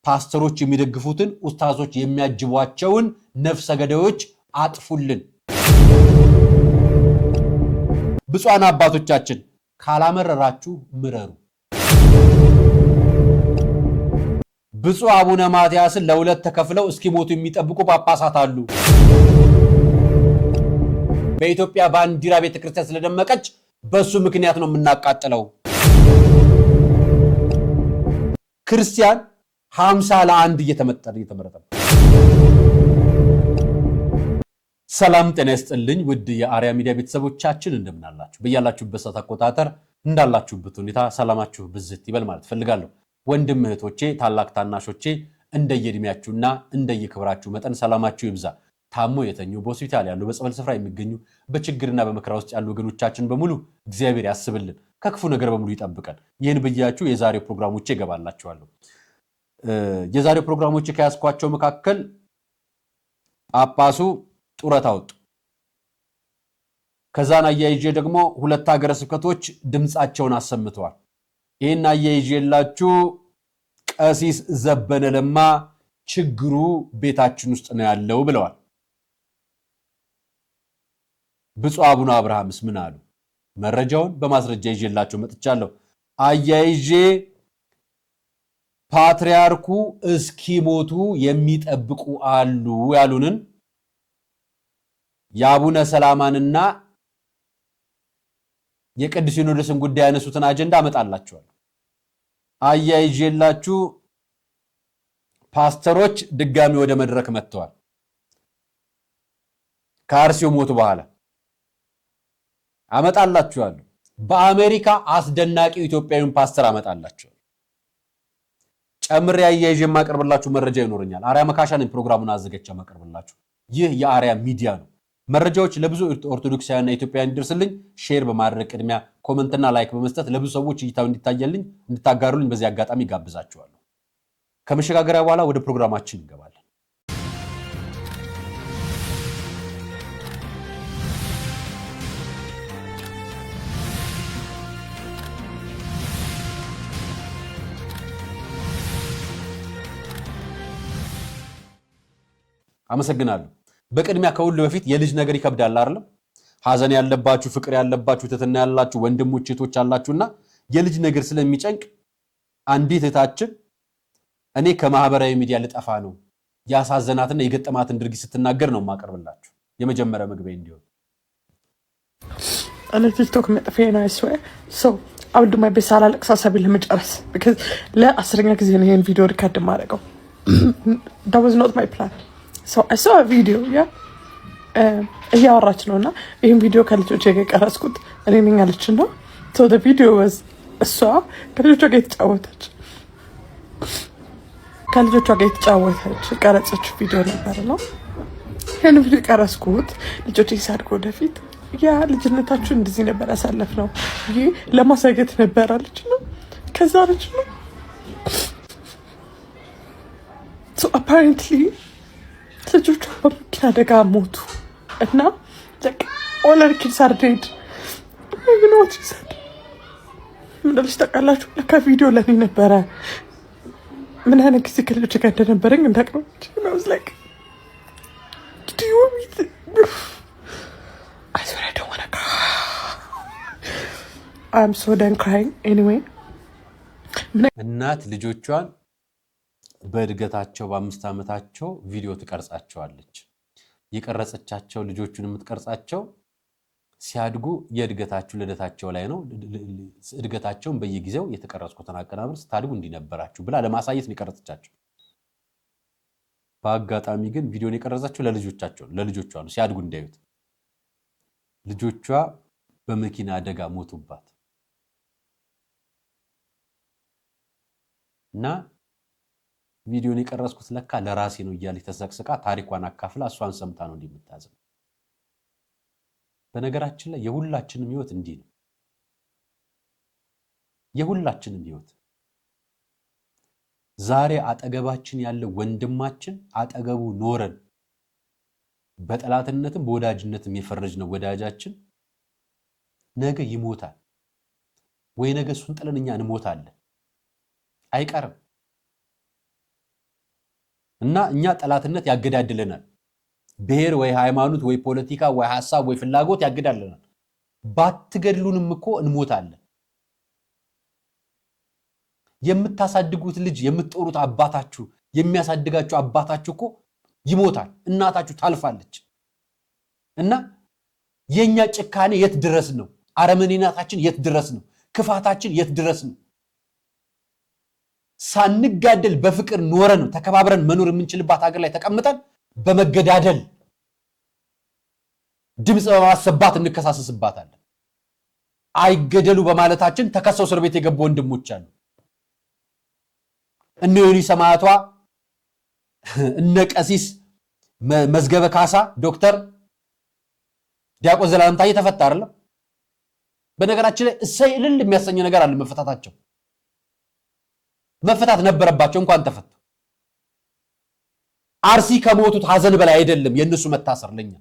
ፓስተሮች የሚደግፉትን ኡስታዞች የሚያጅቧቸውን ነፍሰ ገዳዮች አጥፉልን። ብፁዓን አባቶቻችን ካላመረራችሁ ምረሩ። ብፁዕ አቡነ ማትያስን ለሁለት ተከፍለው እስኪሞቱ የሚጠብቁ ጳጳሳት አሉ። በኢትዮጵያ ባንዲራ ቤተክርስቲያን ስለደመቀች በሱ ምክንያት ነው የምናቃጥለው። ክርስቲያን 50 ለ1 እየተመረጠ ነው። ሰላም ጤና ይስጥልኝ ውድ የአርያ ሚዲያ ቤተሰቦቻችን እንደምን አላችሁ? በያላችሁበት ሰዓት አቆጣጠር እንዳላችሁበት ሁኔታ ሰላማችሁ ብዝት ይበል ማለት ፈልጋለሁ። ወንድም እህቶቼ፣ ታላቅ ታናሾቼ እንደየእድሜያችሁና እንደየክብራችሁ መጠን ሰላማችሁ ይብዛ። ታሞ የተኙ በሆስፒታል ያሉ በጸበል ስፍራ የሚገኙ በችግርና በመከራ ውስጥ ያሉ ወገኖቻችን በሙሉ እግዚአብሔር ያስብልን፣ ከክፉ ነገር በሙሉ ይጠብቀን። ይህን ብያችሁ የዛሬው ፕሮግራሞቼ እገባላችኋለሁ። የዛሬው ፕሮግራሞቼ ከያዝኳቸው መካከል ጳጳሱ ጡረታ ወጡ። ከዛን አያይዤ ደግሞ ሁለት ሀገረ ስብከቶች ድምጻቸውን አሰምተዋል። ይህን አያይዤላችሁ ቀሲስ ዘበነ ለማ ችግሩ ቤታችን ውስጥ ነው ያለው ብለዋል። ብፁዕ አቡነ አብርሃምስ ምን አሉ? መረጃውን በማስረጃ ይዤላችሁ መጥቻለሁ። አያይዤ ፓትርያርኩ እስኪሞቱ የሚጠብቁ አሉ ያሉንን የአቡነ ሰላማንና የቅዱስ ሲኖዶስን ጉዳይ ያነሱትን አጀንዳ አመጣላችኋለሁ። አያይዤላችሁ ፓስተሮች ድጋሚ ወደ መድረክ መጥተዋል። ከአርሲው ሞቱ በኋላ አመጣላችኋለሁ። በአሜሪካ አስደናቂው ኢትዮጵያዊን ፓስተር አመጣላችኋለሁ። ጨምሬ አያይዤ የማቀርብላችሁ መረጃ ይኖረኛል። አርያ መካሻ ነኝ ፕሮግራሙን አዘጋጅቼ የማቀርብላችሁ። ይህ የአርያ ሚዲያ ነው። መረጃዎች ለብዙ ኦርቶዶክሳውያንና ኢትዮጵያውያን እንዲደርስልኝ ሼር በማድረግ ቅድሚያ ኮሜንትና ላይክ በመስጠት ለብዙ ሰዎች እይታው እንዲታየልኝ እንድታጋሩልኝ በዚህ አጋጣሚ ጋብዛችኋለሁ። ከመሸጋገሪያ በኋላ ወደ ፕሮግራማችን እንገባለን። አመሰግናለሁ። በቅድሚያ ከሁሉ በፊት የልጅ ነገር ይከብዳል አይደለም? ሐዘን ያለባችሁ፣ ፍቅር ያለባችሁ፣ ትትና ያላችሁ ወንድሞች እህቶች አላችሁና የልጅ ነገር ስለሚጨንቅ አንዲት እህታችን እኔ ከማህበራዊ ሚዲያ ልጠፋ ነው ያሳዘናትና የገጠማትን ድርጊት ስትናገር ነው ማቀርብላችሁ። የመጀመሪያ መግቢያ እንዲሆን እኔ ቲክቶክ መጥፌ ነው አይስዌር ሶ አውድ ማይ ቤሳ አላለቅሳ ሰብል ለመጨረስ because ለ10ኛ ጊዜ ነው ይሄን ቪዲዮ ሪከርድ ማድረገው። that was not my plan. So I saw a video, yeah. እያወራች ነውና ይሄን ቪዲዮ ከልጆቼ ጋር ቀረጽኩት እኔ ነኝ አለች ነው። So the video was እሷ ከልጆቿ ጋር የተጫወተች ቀረጸች ቪዲዮ ነበር ነው። ይሄን ቪዲዮ ቀረጽኩት ልጆቼ ሲያድጉ ወደፊት ያ ልጅነታችሁ እንደዚህ ነበር ያሳለፍነው ይሄ ለማሳየት ነበር አለች ነው። ከዛ አለች ነው So apparently ልጆቿ በመኪና አደጋ ሞቱ እና all her kids are dead. You know what she said? ምን ልጅ ታውቃላችሁ? ለካ ቪዲዮ ለኔ ነበረ ምን አይነት ጊዜ ከልጆች ጋር እንደነበረኝ እንዳውቀው። I was like, do you want me to... I swear I don't want to cry. I'm so done crying anyway. እናት ልጆቿን በእድገታቸው በ5 ዓመታቸው ቪዲዮ ትቀርጻቸዋለች። የቀረጸቻቸው ልጆቹን የምትቀርጻቸው ሲያድጉ የእድገታቸው ልደታቸው ላይ ነው። እድገታቸውን በየጊዜው የተቀረጽኩትን አቀናብር ስታድጉ እንዲነበራችሁ ብላ ለማሳየት ነው የቀረጸቻቸው። በአጋጣሚ ግን ቪዲዮን የቀረጸቻቸው ለልጆቿ ነው ሲያድጉ እንዳዩት። ልጆቿ በመኪና አደጋ ሞቱባት እና ቪዲዮን የቀረጽኩት ለካ ለራሴ ነው እያለች ተሰቅስቃ ታሪኳን አካፍላ እሷን ሰምታ ነው እንደምታዘው። በነገራችን ላይ የሁላችንም ህይወት እንዲህ ነው። የሁላችንም ህይወት ዛሬ አጠገባችን ያለ ወንድማችን አጠገቡ ኖረን በጠላትነትም በወዳጅነትም የፈረጅነው ወዳጃችን ነገ ይሞታል ወይ ነገ እሱን ጥለን እኛ እንሞታለን። አይቀርም። እና እኛ ጠላትነት ያገዳድለናል። ብሔር ወይ ሃይማኖት ወይ ፖለቲካ ወይ ሐሳብ ወይ ፍላጎት ያገዳድለናል። ባትገድሉንም እኮ እንሞታለን። የምታሳድጉት ልጅ የምትጦሩት አባታችሁ የሚያሳድጋችሁ አባታችሁ እኮ ይሞታል። እናታችሁ ታልፋለች። እና የኛ ጭካኔ የት ድረስ ነው? አረመኔነታችን የት ድረስ ነው? ክፋታችን የት ድረስ ነው? ሳንጋደል በፍቅር ኖረን ተከባብረን መኖር የምንችልባት ሀገር ላይ ተቀምጠን በመገዳደል ድምፅ በማሰባት እንከሳሰስባታለን። አይገደሉ በማለታችን ተከሰው እስር ቤት የገቡ ወንድሞች አሉ። እነ ዮኒ ሰማዕቷ፣ እነ ቀሲስ መዝገበ ካሳ፣ ዶክተር ዲያቆን ዘላለም ታዬ ተፈታ አይደለም። በነገራችን ላይ እሰይ እልል የሚያሰኝ ነገር አለ መፈታታቸው። መፈታት ነበረባቸው እንኳን ተፈቱ። አርሲ ከሞቱት ሀዘን በላይ አይደለም የነሱ መታሰር ለኛ።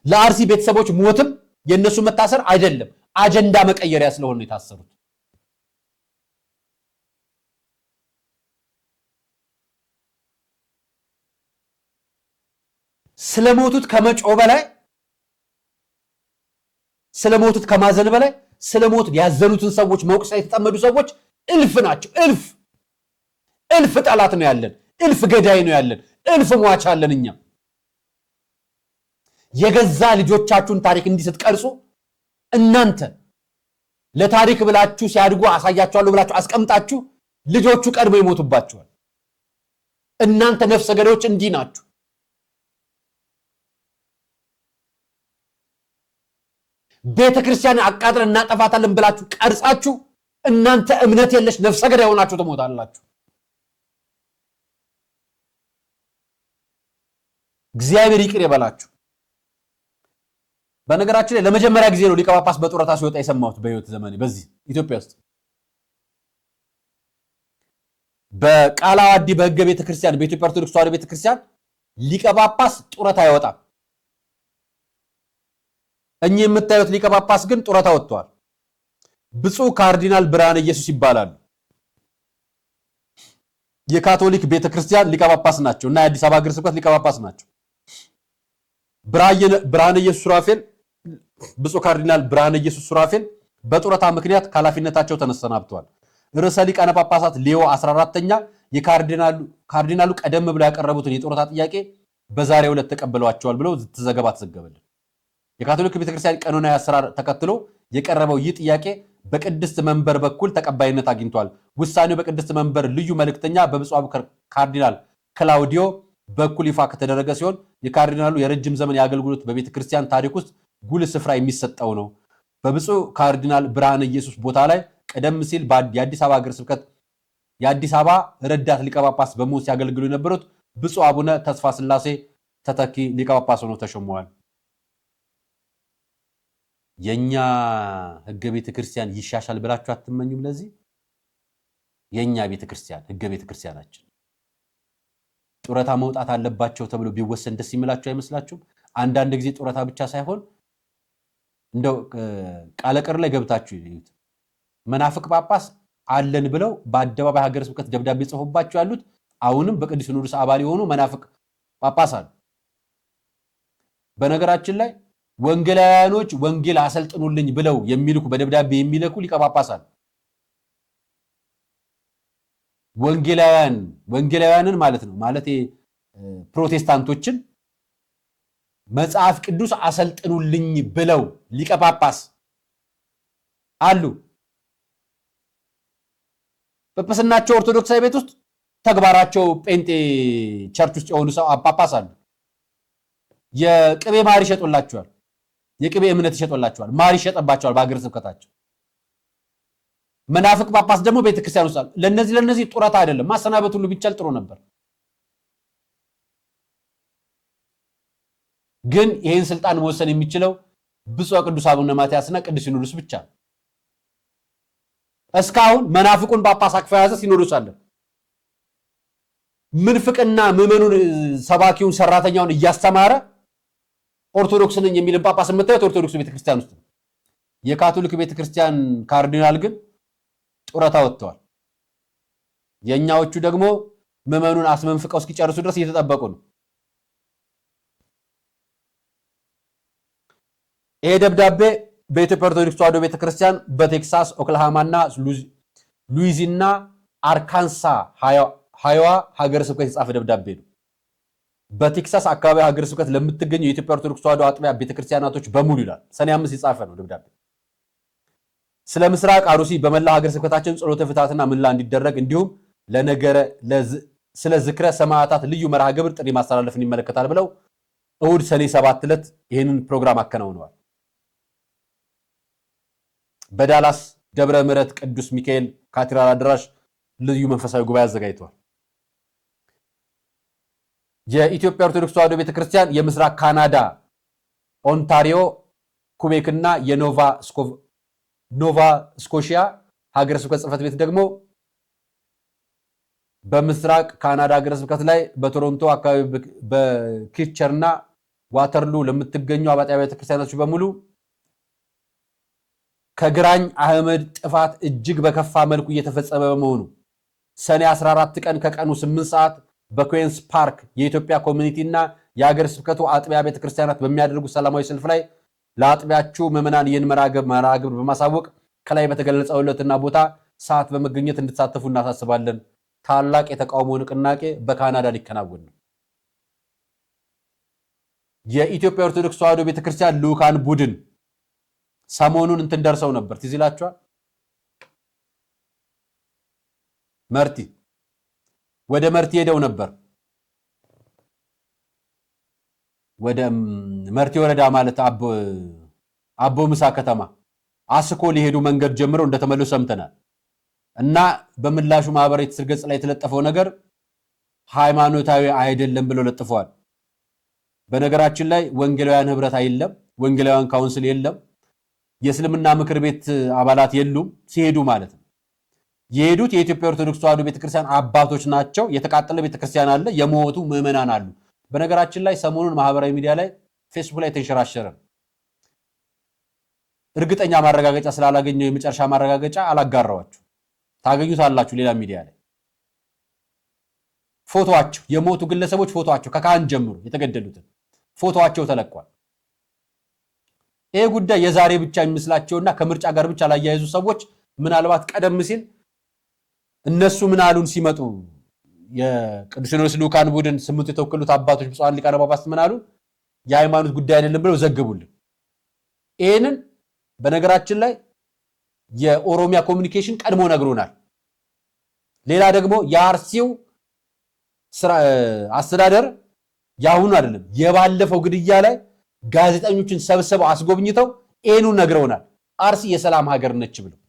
ለአርሲ ቤተሰቦች ሞትም የነሱ መታሰር አይደለም፣ አጀንዳ መቀየሪያ ስለሆነ የታሰሩት። ስለሞቱት ከመጮ በላይ ስለሞቱት ከማዘን በላይ ስለሞቱት ያዘኑትን ሰዎች መውቀስ የተጠመዱ ሰዎች እልፍ ናቸው። እልፍ ጠላት ነው ያለን፣ እልፍ ገዳይ ነው ያለን፣ እልፍ ሟች አለን። እኛ የገዛ ልጆቻችሁን ታሪክ እንዲህ ስትቀርጹ እናንተ ለታሪክ ብላችሁ ሲያድጉ አሳያቸዋለሁ ብላችሁ አስቀምጣችሁ ልጆቹ ቀድሞ ይሞቱባችኋል። እናንተ ነፍሰ ገዳዮች እንዲህ ናችሁ። ቤተ ክርስቲያን አቃጥለን እናጠፋታለን ብላችሁ ቀርጻችሁ እናንተ እምነት የለሽ ነፍሰ ገዳይ ሆናችሁ ትሞታላችሁ። እግዚአብሔር ይቅር ይበላችሁ። በነገራችን ላይ ለመጀመሪያ ጊዜ ነው ሊቀ ጳጳስ በጡረታ ሲወጣ የሰማሁት በህይወት ዘመኔ በዚህ ኢትዮጵያ ውስጥ። በቃለ ዓዋዲ በሕገ ቤተ ክርስቲያን በኢትዮጵያ ኦርቶዶክስ ተዋሕዶ ቤተ ክርስቲያን ሊቀ ጳጳስ ጡረታ አይወጣም። እኚህ የምታዩት ሊቀ ጳጳስ ግን ጡረታ ወጥቷል። ብፁዕ ካርዲናል ብርሃነ ኢየሱስ ይባላሉ። የካቶሊክ ቤተ ክርስቲያን ሊቀ ጳጳስ ናቸው እና የአዲስ አበባ ሀገረ ስብከት ሊቀ ጳጳስ ናቸው። ብርሃነ ኢየሱስ ሱራፌል ብፁዕ ካርዲናል ብርሃነ ኢየሱስ ሱራፌል በጡረታ ምክንያት ከኃላፊነታቸው ተሰናብተዋል። ርዕሰ ሊቃነ ጳጳሳት ሌዮ 14ኛ የካርዲናሉ ቀደም ብለው ያቀረቡትን የጡረታ ጥያቄ በዛሬው ዕለት ተቀበሏቸዋል ብለው ዘገባ ተዘገበልን። የካቶሊክ ቤተክርስቲያን ቀኖናዊ አሰራር ተከትሎ የቀረበው ይህ ጥያቄ በቅድስት መንበር በኩል ተቀባይነት አግኝቷል። ውሳኔው በቅድስት መንበር ልዩ መልእክተኛ በብፁዕ ካርዲናል ክላውዲዮ በኩል ይፋ ከተደረገ ሲሆን የካርዲናሉ የረጅም ዘመን የአገልግሎት በቤተ ክርስቲያን ታሪክ ውስጥ ጉልህ ስፍራ የሚሰጠው ነው። በብፁዕ ካርዲናል ብርሃነ ኢየሱስ ቦታ ላይ ቀደም ሲል የአዲስ አበባ ሀገረ ስብከት የአዲስ አበባ ረዳት ሊቀ ጳጳስ በመሆን ሲያገለግሉ የነበሩት ብፁዕ አቡነ ተስፋ ስላሴ ተተኪ ሊቀ ጳጳስ ሆነው ተሾመዋል። የኛ ሕገ ቤተ ክርስቲያን ይሻሻል ብላችሁ አትመኙም? ለዚህ የኛ ቤተ ክርስቲያን ሕገ ቤተ ክርስቲያናችን ጡረታ መውጣት አለባቸው ተብሎ ቢወሰን ደስ ይምላችሁ አይመስላችሁም? አንዳንድ ጊዜ ጡረታ ብቻ ሳይሆን እንደው ቃለ ቀር ላይ ገብታችሁ ይዩት። መናፍቅ ጳጳስ አለን ብለው በአደባባይ ሀገረ ስብከት ደብዳቤ ጽፎባቸው ያሉት አሁንም በቅዱስ ሲኖዶስ አባል የሆኑ መናፍቅ ጳጳስ አሉ። በነገራችን ላይ ወንጌላውያኖች ወንጌል አሰልጥኑልኝ ብለው የሚልኩ በደብዳቤ የሚልኩ ሊቀ ጳጳስ አሉ። ወንጌላውያንን ማለት ነው ማለት ፕሮቴስታንቶችን መጽሐፍ ቅዱስ አሰልጥኑልኝ ብለው ሊቀ ጳጳስ አሉ። ጵጵስናቸው ኦርቶዶክሳዊ ቤት ውስጥ ተግባራቸው ጴንጤ ቸርች ውስጥ የሆኑ ሰው ጳጳስ አሉ። የቅቤ ማር ይሸጡላቸዋል። የቅቤ እምነት ይሸጡላቸዋል። ማር ይሸጠባቸዋል በአገረ ስብከታቸው። መናፍቅ ጳጳስ ደግሞ ቤተክርስቲያን ውስጥ አሉ። ለነዚህ ጡረታ አይደለም ማሰናበት ሁሉ ቢቻል ጥሩ ነበር። ግን ይሄን ስልጣን መወሰን የሚችለው ብፁዕ ቅዱስ አቡነ ማትያስና ቅዱስ ሲኖዶስ ብቻ ነው። እስካሁን መናፍቁን ጳጳስ አቅፎ የያዘ ሲኖዶስ አለ። ምንፍቅና ምዕመኑን ሰባኪውን ሰራተኛውን እያስተማረ ኦርቶዶክስ ነኝ የሚል ጳጳስ የምታዩት ኦርቶዶክስ ቤተክርስቲያን ውስጥ ነው። የካቶሊክ ቤተክርስቲያን ካርዲናል ግን ጡረታ ወጥተዋል። የኛዎቹ ደግሞ ምዕመኑን አስመንፍቀው እስኪጨርሱ ድረስ እየተጠበቁ ነው። ይሄ ደብዳቤ በኢትዮጵያ ኦርቶዶክስ ተዋሕዶ ቤተክርስቲያን በቴክሳስ፣ ኦክላሃማና ሉዊዚና አርካንሳ ሃይዋ ሀገረ ስብከት የተጻፈ ደብዳቤ ነው። በቴክሳስ አካባቢ ሀገረ ስብከት ለምትገኙ የኢትዮጵያ ኦርቶዶክስ ተዋሕዶ አጥቢያ ቤተክርስቲያናቶች በሙሉ ይላል። ሰኔ 5 የጻፈ ነው ደብዳቤ። ስለ ምስራቅ አሩሲ በመላ ሀገረ ስብከታችን ጸሎተ ፍትሐትና ምህላ እንዲደረግ እንዲሁም ስለ ዝክረ ሰማዕታት ልዩ መርሃ ግብር ጥሪ ማስተላለፍን ይመለከታል ብለው እሁድ ሰኔ 7 ዕለት ይህንን ፕሮግራም አከናውነዋል። በዳላስ ደብረ ምሕረት ቅዱስ ሚካኤል ካቴድራል አዳራሽ ልዩ መንፈሳዊ ጉባኤ አዘጋጅተዋል። የኢትዮጵያ ኦርቶዶክስ ተዋሕዶ ቤተክርስቲያን የምስራቅ ካናዳ ኦንታሪዮ ኩቤክና የኖቫ ስኮሺያ ሀገረ ስብከት ጽሕፈት ቤት ደግሞ በምስራቅ ካናዳ ሀገረ ስብከት ላይ በቶሮንቶ አካባቢ በኪርቸርና ዋተርሉ ለምትገኙ አብያተ ቤተክርስቲያኖች በሙሉ ከግራኝ አህመድ ጥፋት እጅግ በከፋ መልኩ እየተፈጸመ በመሆኑ ሰኔ 14 ቀን ከቀኑ 8 ሰዓት በኩዊንስ ፓርክ የኢትዮጵያ ኮሚኒቲ እና የሀገረ ስብከቱ አጥቢያ ቤተክርስቲያናት በሚያደርጉ ሰላማዊ ሰልፍ ላይ ለአጥቢያችሁ ምዕመናን ይህን መርሃ ግብር በማሳወቅ ከላይ በተገለጸውለትና ቦታ ሰዓት በመገኘት እንድትሳተፉ እናሳስባለን። ታላቅ የተቃውሞ ንቅናቄ በካናዳ ሊከናወን ነው። የኢትዮጵያ ኦርቶዶክስ ተዋሕዶ ቤተክርስቲያን ልዑካን ቡድን ሰሞኑን እንትን ደርሰው ነበር። ትዝ ይላችኋል። ወደ መርቲ ሄደው ነበር። ወደ መርቲ ወረዳ ማለት አቦ ምሳ ከተማ አስኮ ሊሄዱ መንገድ ጀምረው እንደተመለሱ ሰምተናል። እና በምላሹ ማህበራዊ ትስስር ገጽ ላይ የተለጠፈው ነገር ሃይማኖታዊ አይደለም ብለው ለጥፈዋል። በነገራችን ላይ ወንጌላውያን ህብረት አይደለም፣ ወንጌላውያን ካውንስል የለም፣ የእስልምና ምክር ቤት አባላት የሉም። ሲሄዱ ማለት ነው የሄዱት የኢትዮጵያ ኦርቶዶክስ ተዋሕዶ ቤተክርስቲያን አባቶች ናቸው። የተቃጠለ ቤተክርስቲያን አለ፣ የሞቱ ምዕመናን አሉ። በነገራችን ላይ ሰሞኑን ማህበራዊ ሚዲያ ላይ ፌስቡክ ላይ ተንሸራሸረ። እርግጠኛ ማረጋገጫ ስላላገኘው የመጨረሻ ማረጋገጫ አላጋራዋችሁ፣ ታገኙታላችሁ ሌላ ሚዲያ ላይ። ፎቶአቸው የሞቱ ግለሰቦች ፎቶአቸው ከካህን ጀምሮ የተገደሉትን ፎቶአቸው ተለቋል። ይሄ ጉዳይ የዛሬ ብቻ የሚመስላቸውና ከምርጫ ጋር ብቻ ላያይዙ ሰዎች ምናልባት ቀደም ሲል እነሱ ምን አሉን ሲመጡ የቅዱስ ሲኖዶስ ልዑካን ቡድን 8 የተወከሉት አባቶች ብፁዓን ሊቃነ ጳጳሳት ምን አሉ? የሃይማኖት ጉዳይ አይደለም ብለው ዘግቡልን። ይሄንን በነገራችን ላይ የኦሮሚያ ኮሚኒኬሽን ቀድሞ ነግሮናል። ሌላ ደግሞ የአርሲው አስተዳደር ያሁኑ አይደለም የባለፈው ግድያ ላይ ጋዜጠኞችን ሰብስበው አስጎብኝተው ይሄንን ነግረውናል። አርሲ የሰላም ሀገር ነች ብለው።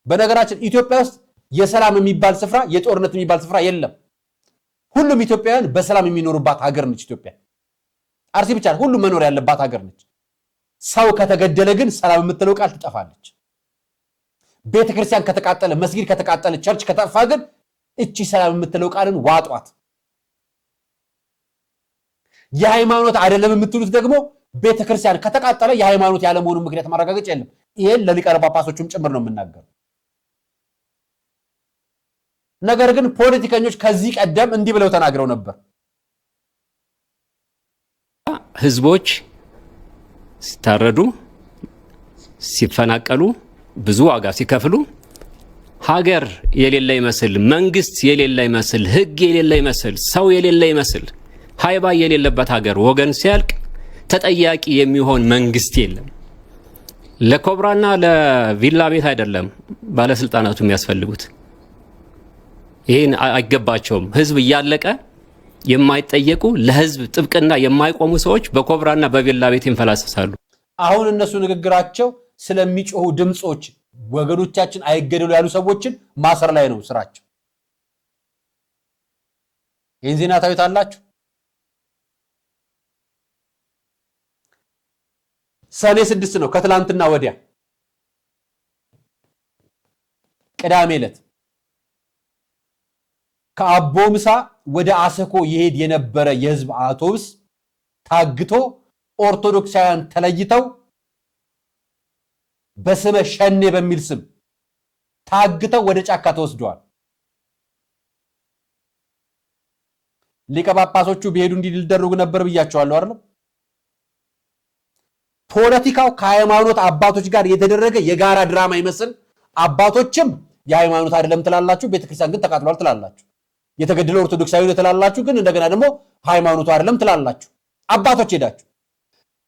በነገራችን ኢትዮጵያ ውስጥ የሰላም የሚባል ስፍራ የጦርነት የሚባል ስፍራ የለም። ሁሉም ኢትዮጵያውያን በሰላም የሚኖሩባት ሀገር ነች ኢትዮጵያ። አርሲ ብቻ ሁሉም መኖር ያለባት ሀገር ነች። ሰው ከተገደለ ግን ሰላም የምትለው ቃል ትጠፋለች። ቤተክርስቲያን ከተቃጠለ፣ መስጊድ ከተቃጠለ፣ ቸርች ከጠፋ ግን እቺ ሰላም የምትለው ቃልን ዋጧት። የሃይማኖት አይደለም የምትሉት ደግሞ ቤተክርስቲያን ከተቃጠለ የሃይማኖት ያለመሆኑ ምክንያት ማረጋገጫ የለም። ይሄን ለሊቃነ ጳጳሶቹም ጭምር ነው የምናገረው። ነገር ግን ፖለቲከኞች ከዚህ ቀደም እንዲህ ብለው ተናግረው ነበር። ህዝቦች ሲታረዱ፣ ሲፈናቀሉ፣ ብዙ ዋጋ ሲከፍሉ ሀገር የሌለ ይመስል፣ መንግስት የሌለ ይመስል፣ ህግ የሌለ ይመስል፣ ሰው የሌለ ይመስል፣ ሃይባ የሌለበት ሀገር ወገን ሲያልቅ ተጠያቂ የሚሆን መንግስት የለም። ለኮብራና ለቪላ ቤት አይደለም ባለስልጣናቱ የሚያስፈልጉት። ይሄን አይገባቸውም። ህዝብ እያለቀ የማይጠየቁ ለህዝብ ጥብቅና የማይቆሙ ሰዎች በኮብራና በቪላ ቤት ይንፈላሰሳሉ። አሁን እነሱ ንግግራቸው ስለሚጮሁ ድምጾች ወገኖቻችን አይገደሉ ያሉ ሰዎችን ማሰር ላይ ነው ስራቸው። ይህን ዜና ታዩታላችሁ። ሰኔ 6 ነው ከትላንትና ወዲያ ቅዳሜ ዕለት ከአቦ ምሳ ወደ አሰኮ ይሄድ የነበረ የህዝብ አውቶቡስ ታግቶ ኦርቶዶክሳውያን ተለይተው በስመ ሸኔ በሚል ስም ታግተው ወደ ጫካ ተወስደዋል። ሊቀ ጳጳሶቹ ቢሄዱ እንዲደረጉ ነበር ብያቸዋለሁ አይደል? ፖለቲካው ከሃይማኖት አባቶች ጋር የተደረገ የጋራ ድራማ ይመስል አባቶችም የሃይማኖት አይደለም ትላላችሁ፣ ቤተክርስቲያን ግን ተቃጥሏል ትላላችሁ። የተገደለው ኦርቶዶክሳዊ ነው ትላላችሁ፣ ግን እንደገና ደግሞ ሃይማኖቱ አይደለም ትላላችሁ። አባቶች ሄዳችሁ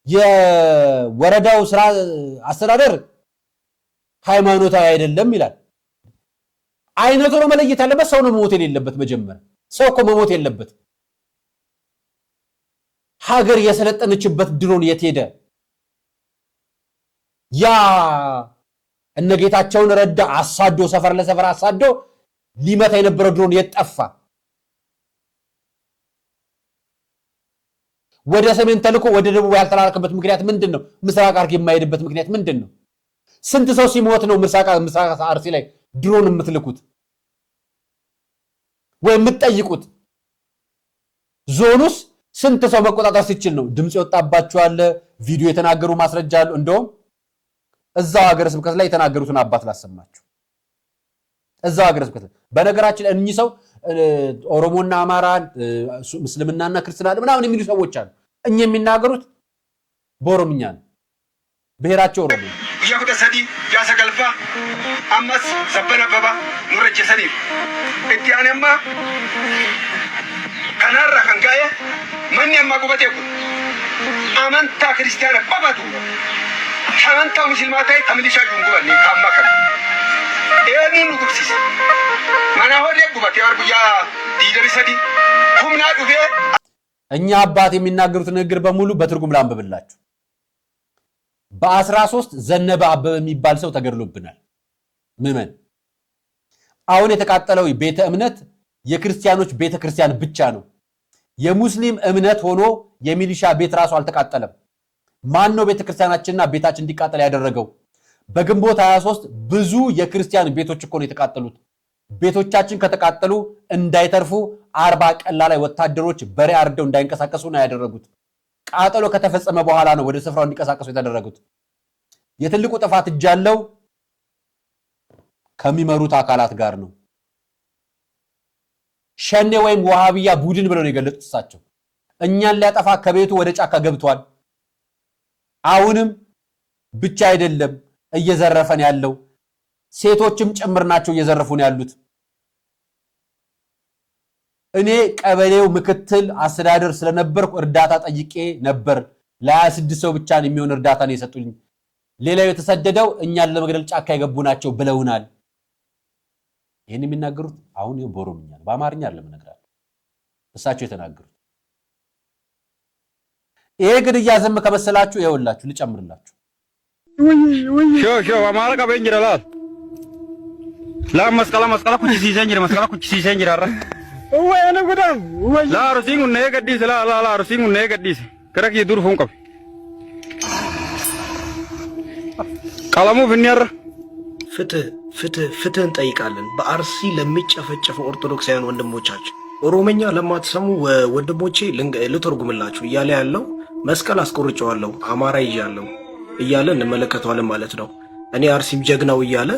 የወረዳው ስራ አስተዳደር ሃይማኖታዊ አይደለም ይላል። አይነቱ ነው መለየት ያለበት። ሰው ነው መሞት የሌለበት። መጀመሪያ ሰው እኮ መሞት የለበት። ሀገር የሰለጠነችበት ድሮን የት ሄደ? ያ እነጌታቸውን ረዳ አሳዶ ሰፈር ለሰፈር አሳዶ ሊመታ የነበረው ድሮን የት ጠፋ? ወደ ሰሜን ተልኮ ወደ ደቡብ ያልተላከበት ምክንያት ምንድነው? ምስራቅ አርግ የማይሄድበት ምክንያት ምንድነው? ስንት ሰው ሲሞት ነው ምስራቅ አርሲ ላይ ድሮን የምትልኩት ወይ የምትጠይቁት? ዞኑስ ስንት ሰው መቆጣጠር ሲችል ነው? ድምጽ ይወጣባቸዋል፣ ቪዲዮ የተናገሩ ማስረጃ አሉ። እንደውም እዛው ሀገረ ስብከት ላይ የተናገሩትን አባት ላሰማችሁ። እዛው ሀገረ ስብከት በነገራችን እኚህ ሰው ኦሮሞና አማራ፣ እስልምናና ክርስትና ምናምን የሚሉ ሰዎች አሉ። እኚህ የሚናገሩት በኦሮምኛ ነው። ብሔራቸው ኦሮሞ ያኩደ ሰዲ ያሰገልፋ አማስ ሰበነበባ ኑረጀ ሰዲ እቲያነማ ከናራ ከንጋየ ማን ያማቁበቴ አመንታ ክርስቲያና ባባቱ አመንታ ሙስሊማታይ ተምሊሻ ጁንጉበኒ ካማከ ኤኒን ጉብሲስ ማናሆደ ጉበቴ ወርቡያ ዲደሪ ሰዲ ኩምና ዱፌ እኛ አባት የሚናገሩት ንግግር በሙሉ በትርጉም ላንብብላችሁ። በ13 ዘነበ አበበ የሚባል ሰው ተገድሎብናል። ምመን አሁን የተቃጠለው ቤተ እምነት የክርስቲያኖች ቤተ ክርስቲያን ብቻ ነው። የሙስሊም እምነት ሆኖ የሚሊሻ ቤት ራሱ አልተቃጠለም። ማን ነው ቤተ ክርስቲያናችንና ቤታችን እንዲቃጠል ያደረገው? በግንቦት 23 ብዙ የክርስቲያን ቤቶች እኮ ነው የተቃጠሉት። ቤቶቻችን ከተቃጠሉ እንዳይተርፉ 40 ቀላ ላይ ወታደሮች በሬ አርደው እንዳይንቀሳቀሱ ነው ያደረጉት። ቃጠሎ ከተፈጸመ በኋላ ነው ወደ ስፍራው እንዲቀሳቀሱ የተደረጉት። የትልቁ ጥፋት እጅ ያለው ከሚመሩት አካላት ጋር ነው። ሸኔ ወይም ወሃቢያ ቡድን ብለው ነው የገለጹት እሳቸው። እኛን ሊያጠፋ ከቤቱ ወደ ጫካ ገብቷል። አሁንም ብቻ አይደለም እየዘረፈን ያለው፣ ሴቶችም ጭምር ናቸው እየዘረፉን ያሉት። እኔ ቀበሌው ምክትል አስተዳደር ስለነበርኩ እርዳታ ጠይቄ ነበር። ለ26 ሰው ብቻ የሚሆን እርዳታ ነው የሰጡኝ። ሌላው የተሰደደው እኛን ለመግደል ጫካ የገቡ ናቸው ብለውናል። ይሄን የሚናገሩት አሁን በኦሮምኛ ነው፣ በአማርኛ አይደለም እነግራለሁ። እሳቸው የተናገሩት ይሄ ግድያ ዝም ከመሰላችሁ ይኸውላችሁ ልጨምርላችሁ። ሾ አማራ ቀበኝ ይላል መስቀላ ኩቺ ሲሰኝ ይራራ ወይ እኔ ጉዳም ወይ ላሩሲን ነው የገዲስ ላሩሲን ነው የገዲስ ከረክ ይዱር ሆንቀ ቀለሙ ፍንያር ፍትህ እንጠይቃለን። በአርሲ ለሚጨፈጨፉ ኦርቶዶክሳውያን ወንድሞቻችን ኦሮሞኛ ለማትሰሙ ወንድሞቼ ልተርጉምላችሁ እያለ ያለው መስቀል አስቆርጨዋለሁ አማራ ይያለው እያለ እንመለከተዋለን ማለት ነው። እኔ አርሲም ጀግናው እያለ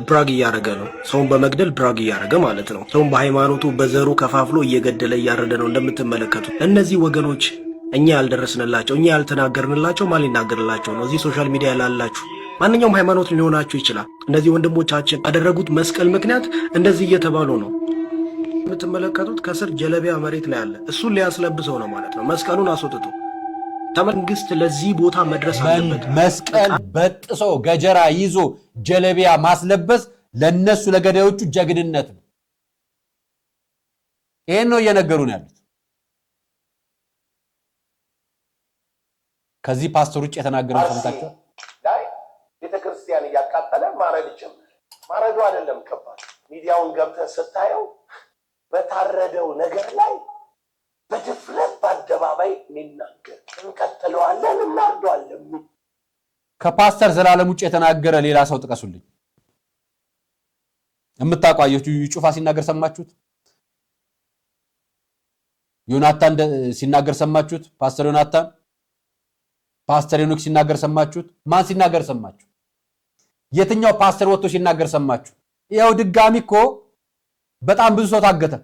ብራግ እያረገ ነው። ሰውን በመግደል ብራግ እያረገ ማለት ነው። ሰውን በሃይማኖቱ በዘሩ ከፋፍሎ እየገደለ እያረደ ነው እንደምትመለከቱ። እነዚህ ወገኖች እኛ ያልደረስንላቸው እኛ ያልተናገርንላቸው ማን ሊናገርላቸው ነው? እዚህ ሶሻል ሚዲያ ላላችሁ ማንኛውም ሃይማኖት ሊሆናችሁ ይችላል። እነዚህ ወንድሞቻችን ያደረጉት መስቀል ምክንያት እንደዚህ እየተባሉ ነው የምትመለከቱት። ከስር ጀለቢያ መሬት ላይ አለ። እሱን ሊያስለብሰው ነው ማለት ነው። መስቀሉን አስወጥቶ መንግስት ለዚህ ቦታ መድረስ አለበት። መስቀል በጥሶ ገጀራ ይዞ ጀለቢያ ማስለበስ ለነሱ ለገዳዮቹ ጀግንነት ነው። ይሄን ነው እየነገሩን ያሉት። ከዚህ ፓስተር ውጭ የተናገረው ሰምታችሁ ቤተክርስቲያን እያቃጠለ ማረድ ጀመረ። ማረዱ አይደለም ከባድ፣ ሚዲያውን ገብተህ ስታየው በታረደው ነገር ላይ በድፍረት በአደባባይ የሚናገር እንቀጥለዋለን እናርደዋለን። ከፓስተር ዘላለም ውጭ የተናገረ ሌላ ሰው ጥቀሱልኝ። የምታቋየቱ ጩፋ ሲናገር ሰማችሁት? ዮናታን ሲናገር ሰማችሁት? ፓስተር ዮናታን፣ ፓስተር ሄኖክ ሲናገር ሰማችሁት? ማን ሲናገር ሰማችሁ? የትኛው ፓስተር ወጥቶ ሲናገር ሰማችሁ? ያው ድጋሚ እኮ በጣም ብዙ ሰው ታገተ።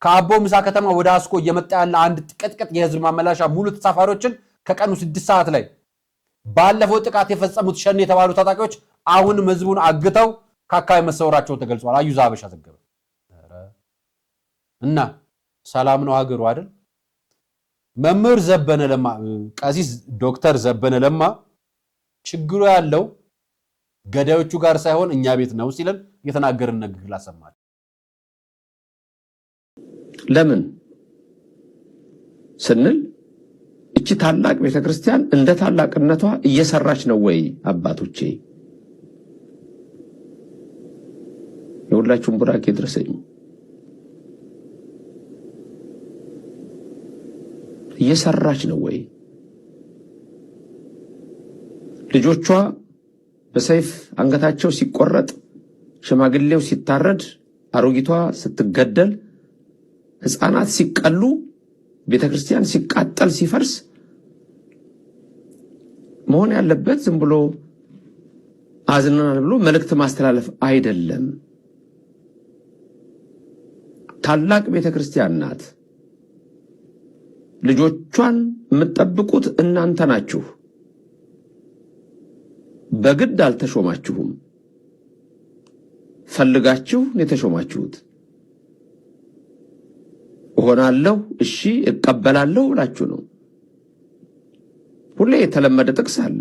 ከአቦ ምሳ ከተማ ወደ አስኮ እየመጣ ያለ አንድ ጥቅጥቅጥ የህዝብ ማመላሻ ሙሉ ተሳፋሪዎችን ከቀኑ 6 ሰዓት ላይ ባለፈው ጥቃት የፈጸሙት ሸኔ የተባሉ ታጣቂዎች አሁንም ህዝቡን አግተው ከአካባቢ መሰወራቸው ተገልጿል። አዩዛ ሀበሻ ዘገበ። እና ሰላም ነው ሀገሩ አይደል? መምህር ዘበነ ለማ ቀሲስ ዶክተር ዘበነ ለማ ችግሩ ያለው ገዳዮቹ ጋር ሳይሆን እኛ ቤት ነው ሲለን የተናገርን ንግግር ላሰማል። ለምን ስንል እቺ ታላቅ ቤተክርስቲያን እንደ ታላቅነቷ እየሰራች ነው ወይ? አባቶቼ የሁላችሁም ቡራኬ ድረሰኝ። እየሰራች ነው ወይ? ልጆቿ በሰይፍ አንገታቸው ሲቆረጥ፣ ሽማግሌው ሲታረድ፣ አሮጊቷ ስትገደል፣ ህፃናት ሲቀሉ፣ ቤተክርስቲያን ሲቃጠል ሲፈርስ መሆን ያለበት ዝም ብሎ አዝነናል ብሎ መልእክት ማስተላለፍ አይደለም። ታላቅ ቤተክርስቲያን ናት። ልጆቿን የምትጠብቁት እናንተ ናችሁ። በግድ አልተሾማችሁም። ፈልጋችሁ የተሾማችሁት። እሆናለሁ፣ እሺ እቀበላለሁ ብላችሁ ነው። ሁሌ የተለመደ ጥቅስ አለ።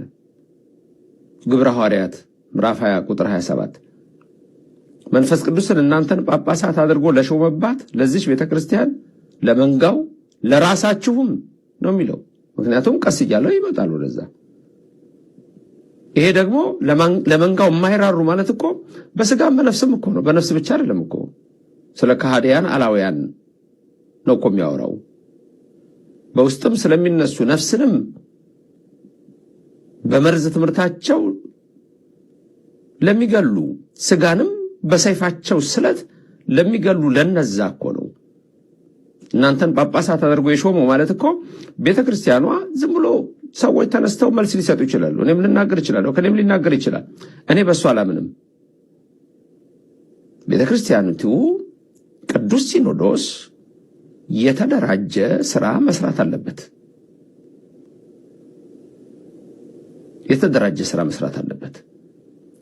ግብረ ሐዋርያት ምዕራፍ 20 ቁጥር 27 መንፈስ ቅዱስን እናንተን ጳጳሳት አድርጎ ለሾመባት ለዚች ቤተክርስቲያን ለመንጋው ለራሳችሁም ነው የሚለው። ምክንያቱም ቀስ እያለው ይመጣል ወደዛ። ይሄ ደግሞ ለመንጋው የማይራሩ ማለት እኮ በስጋም በነፍስም እኮ ነው። በነፍስ ብቻ አይደለም እኮ ስለ ከሃዲያን አላውያን ነው እኮ የሚያወራው። በውስጥም ስለሚነሱ ነፍስንም በመርዝ ትምህርታቸው ለሚገሉ ስጋንም በሰይፋቸው ስለት ለሚገሉ ለነዛ እኮ ነው እናንተን ጳጳሳት አድርጎ የሾመው ማለት እኮ ቤተክርስቲያኗ ዝም ብሎ ሰዎች ተነስተው መልስ ሊሰጡ ይችላሉ። እኔም ልናገር ይችላል፣ ከኔም ሊናገር ይችላል። እኔ በሱ አላምንም። ቤተክርስቲያኒቱ ቅዱስ ሲኖዶስ የተደራጀ ስራ መስራት አለበት። የተደራጀ ስራ መስራት አለበት።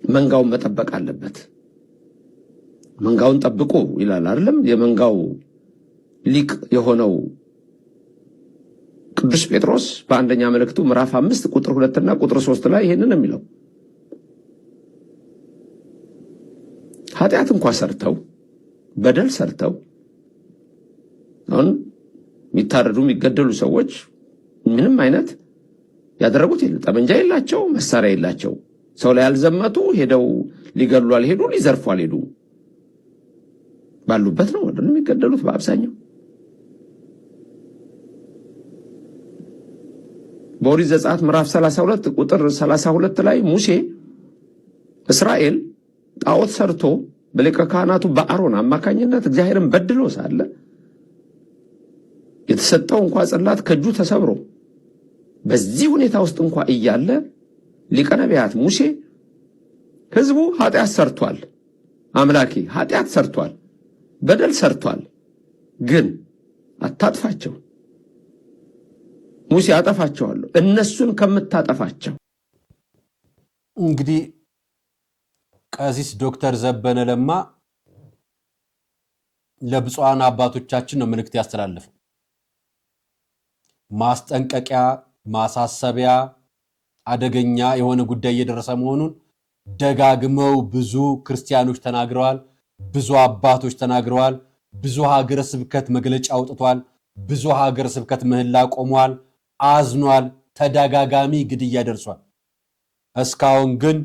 መንጋውን መጠበቅ አለበት። መንጋውን ጠብቁ ይላል አይደለም? የመንጋው ሊቅ የሆነው ቅዱስ ጴጥሮስ በአንደኛ መልእክቱ ምዕራፍ 5 ቁጥር 2 እና ቁጥር 3 ላይ ይሄንን የሚለው ኃጢአት እንኳን ሰርተው በደል ሰርተው አሁን የሚታረዱ የሚገደሉ ሰዎች ምንም አይነት ያደረጉት የለ። ጠመንጃ የላቸው፣ መሳሪያ የላቸው። ሰው ላይ ያልዘመቱ፣ ሄደው ሊገሉ አልሄዱ፣ ሊዘርፉ አልሄዱ። ባሉበት ነው አይደል የሚገደሉት በአብዛኛው። በኦሪት ዘጸአት ምዕራፍ 32 ቁጥር 32 ላይ ሙሴ እስራኤል ጣዖት ሰርቶ በሊቀ ካህናቱ በአሮን አማካኝነት እግዚአብሔርን በድሎ ሳለ የተሰጠው እንኳን ጽላት ከእጁ ተሰብሮ በዚህ ሁኔታ ውስጥ እንኳን እያለ ሊቀ ነቢያት ሙሴ ህዝቡ ኃጢአት ሰርቷል፣ አምላኬ ኃጢአት ሰርቷል፣ በደል ሰርቷል፣ ግን አታጥፋቸው፣ ሙሴ አጠፋቸዋለሁ እነሱን ከምታጠፋቸው። እንግዲህ ቀሲስ ዶክተር ዘበነ ለማ ለብፁዓን አባቶቻችን ነው መልእክት ያስተላለፈው። ማስጠንቀቂያ፣ ማሳሰቢያ፣ አደገኛ የሆነ ጉዳይ እየደረሰ መሆኑን ደጋግመው ብዙ ክርስቲያኖች ተናግረዋል። ብዙ አባቶች ተናግረዋል። ብዙ ሀገረ ስብከት መግለጫ አውጥቷል። ብዙ ሀገረ ስብከት ምህላ ቆሟል፣ አዝኗል። ተደጋጋሚ ግድያ ደርሷል። እስካሁን ግን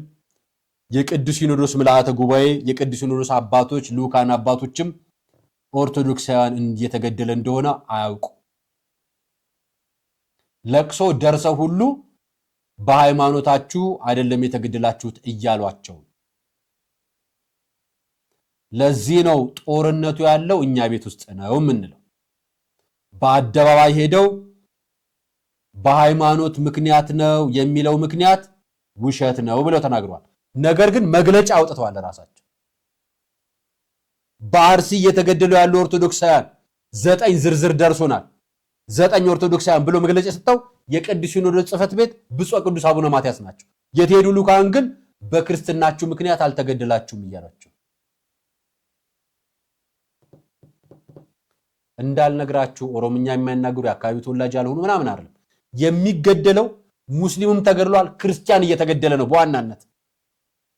የቅዱስ ሲኖዶስ ምልአተ ጉባኤ፣ የቅዱስ ሲኖዶስ አባቶች፣ ልኡካን አባቶችም ኦርቶዶክሳውያን እየተገደለ እንደሆነ አያውቁ። ለቅሶ ደርሰው ሁሉ በሃይማኖታችሁ አይደለም የተገደላችሁት እያሏቸው። ለዚህ ነው ጦርነቱ ያለው እኛ ቤት ውስጥ ነው የምንለው። በአደባባይ ሄደው በሃይማኖት ምክንያት ነው የሚለው ምክንያት ውሸት ነው ብለው ተናግረዋል። ነገር ግን መግለጫ አውጥተዋል ራሳቸው። በአርሲ እየተገደሉ ያሉ ኦርቶዶክሳውያን 9 ዝርዝር ደርሶናል 9 ኦርቶዶክሳውያን ብሎ መግለጫ የሰጠው የቅዱስ ሲኖዶስ ጽሕፈት ቤት ብፁዕ ቅዱስ አቡነ ማትያስ ናቸው። የትሄዱ ልኡካን ግን በክርስትናችሁ ምክንያት አልተገደላችሁም እያላችሁ እንዳልነግራችሁ ኦሮምኛ የማይናገሩ የአካባቢው ተወላጅ ያልሆኑ ምናምን አይደለም የሚገደለው ሙስሊሙም ተገድሏል ክርስቲያን እየተገደለ ነው በዋናነት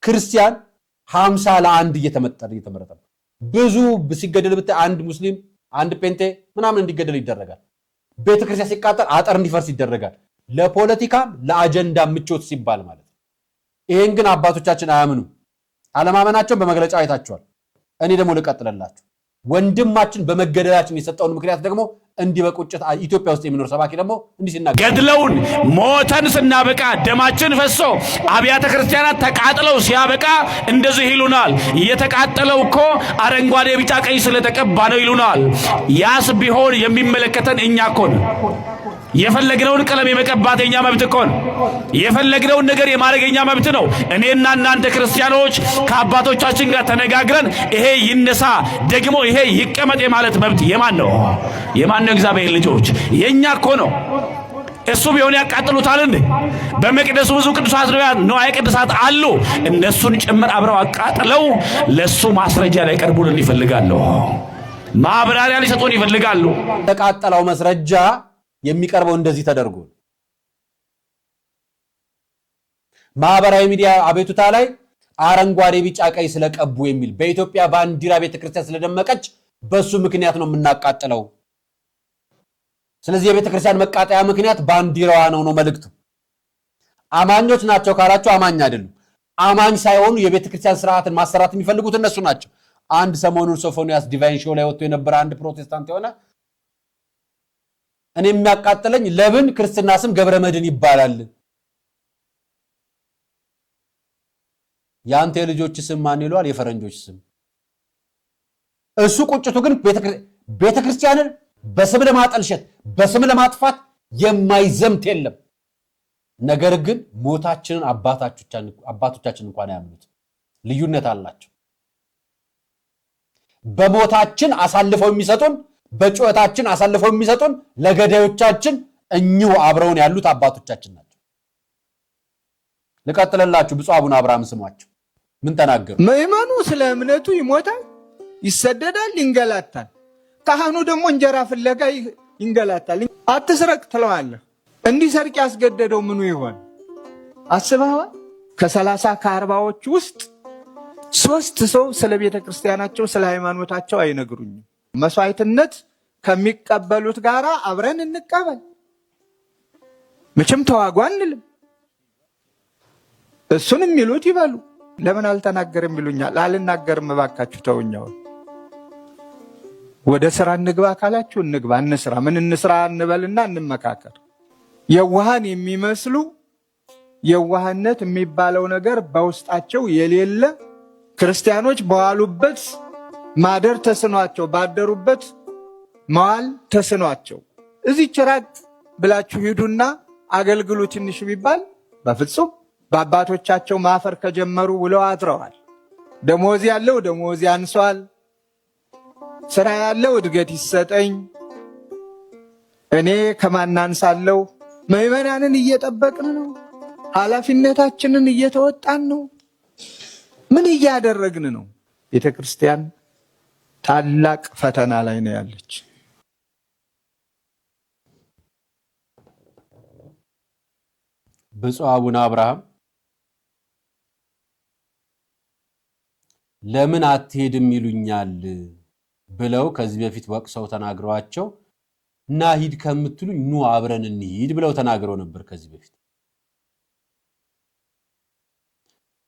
ክርስቲያን 50 ለ1 እየተመረጠ ነው ብዙ ሲገደል ብታይ አንድ ሙስሊም አንድ ጴንጤ ምናምን እንዲገደል ይደረጋል ቤተክርስቲያን ሲቃጠል አጥር እንዲፈርስ ይደረጋል ለፖለቲካ ለአጀንዳ ምቾት ሲባል ማለት ይሄን ግን አባቶቻችን አያምኑ አለማመናቸው በመግለጫው አይታችኋል እኔ ደግሞ ልቀጥልላችሁ ወንድማችን በመገደላችን የሰጠውን ምክንያት ደግሞ እንዲህ በቁጭት ኢትዮጵያ ውስጥ የሚኖር ሰባኪ ደግሞ እንዲህ ሲናገር ገድለውን ሞተን ስናበቃ ደማችን ፈሶ አብያተ ክርስቲያናት ተቃጥለው ሲያበቃ እንደዚህ ይሉናል የተቃጠለው እኮ አረንጓዴ ቢጫ ቀይ ስለተቀባ ነው ይሉናል ያስ ቢሆን የሚመለከተን እኛ እኮ ነው የፈለግነውን ቀለም የመቀባት የኛ መብት እኮ ነው የፈለግነውን ነገር የማድረግ የኛ መብት ነው እኔና እናንተ ክርስቲያኖች ከአባቶቻችን ጋር ተነጋግረን ይሄ ይነሳ ደግሞ ይሄ ይቀመጥ የማለት መብት የማን ነው የማን ነው እግዚአብሔር ልጆች የኛ እኮ ነው እሱ ቢሆን ያቃጥሉታል እንዴ በመቅደሱ ብዙ ቅዱሳት ንዋየ ቅድሳት አሉ እነሱን ጭምር አብረው አቃጥለው ለሱ ማስረጃ ላይ ቀርቡልን ይፈልጋሉ ማብራሪያ ሊሰጡን ይፈልጋሉ ተቃጠለው መስረጃ የሚቀርበው እንደዚህ ተደርጎ ማህበራዊ ሚዲያ አቤቱታ ላይ አረንጓዴ ቢጫ ቀይ ስለቀቡ የሚል በኢትዮጵያ ባንዲራ ቤተክርስቲያን ስለደመቀች በሱ ምክንያት ነው የምናቃጥለው ስለዚህ የቤተክርስቲያን መቃጠያ ምክንያት ባንዲራዋ ነው መልእክቱ አማኞች ናቸው ካላችሁ አማኝ አይደሉም አማኝ ሳይሆኑ የቤተክርስቲያን ስርዓትን ማሰራት የሚፈልጉት እነሱ ናቸው አንድ ሰሞኑን ሶፎንያስ ዲቫይን ሾው ላይ ወጥቶ የነበረ አንድ ፕሮቴስታንት የሆነ እኔ የሚያቃጥለኝ ለብን ክርስትና ስም ገብረመድን ይባላል ያንተ የልጆች ስም ማን ይሏል የፈረንጆች ስም እሱ ቁጭቱ ግን ቤተክርስቲያንን በስም ለማጠልሸት በስም ለማጥፋት የማይዘምት የለም ነገር ግን ሞታችንን አባቶቻችን እንኳን ያምኑት ልዩነት አላቸው በሞታችን አሳልፈው የሚሰጡን በጩኸታችን አሳልፈው የሚሰጡን ለገዳዮቻችን እኚሁ አብረውን ያሉት አባቶቻችን ናቸው ለቀጥለላችሁ ብፁዕ አቡነ አብርሃም ስሟቸው ምን ተናገሩ ምእመኑ ስለ እምነቱ ይሞታል ይሰደዳል ይንገላታል ካህኑ ደግሞ እንጀራ ፍለጋ ይንገላታል አትስረቅ ትለዋለህ እንዲሰርቅ ያስገደደው ምኑ ይሆን አስበዋል ከ30 ከ40ዎች ውስጥ 3 ሰው ስለ ቤተ ክርስቲያናቸው ስለ ሃይማኖታቸው አይነግሩኝም መስዋዕትነት ከሚቀበሉት ጋራ አብረን እንቀበል መቼም ተዋጉ አንልም እሱንም ይሉት ይበሉ ለምን አልተናገርም ይሉኛል አልናገርም ባካችሁ ተውኛው ወደ ስራ እንግባ ካላችሁ እንግባ እንስራ ምን እንስራ እንበልና እንመካከር የዋሃን የሚመስሉ የዋህነት የሚባለው ነገር በውስጣቸው የሌለ ክርስቲያኖች በዋሉበት ማደር ተስኗቸው ባደሩበት ማል ተስኗቸው እዚህ ጭራቅ ብላችሁ ሂዱና አገልግሉ ትንሽ ቢባል በፍጹም በአባቶቻቸው ማፈር ከጀመሩ ውለው አድረዋል ደሞዝ ያለው ደሞዝ ያንሷል ስራ ያለው እድገት ይሰጠኝ እኔ ከማናንሳለው ምእመናንን እየጠበቅን ነው ኃላፊነታችንን እየተወጣን ነው ምን እያደረግን ነው ቤተክርስቲያን ታላቅ ፈተና ላይ ነው ያለች ብፁዕ አቡነ አብርሃም ለምን አትሄድም ይሉኛል ብለው ከዚህ በፊት ወቅሰው ተናግረዋቸው እና ሂድ ከምትሉኝ ኑ አብረን እንሂድ ብለው ተናግረው ነበር ከዚህ በፊት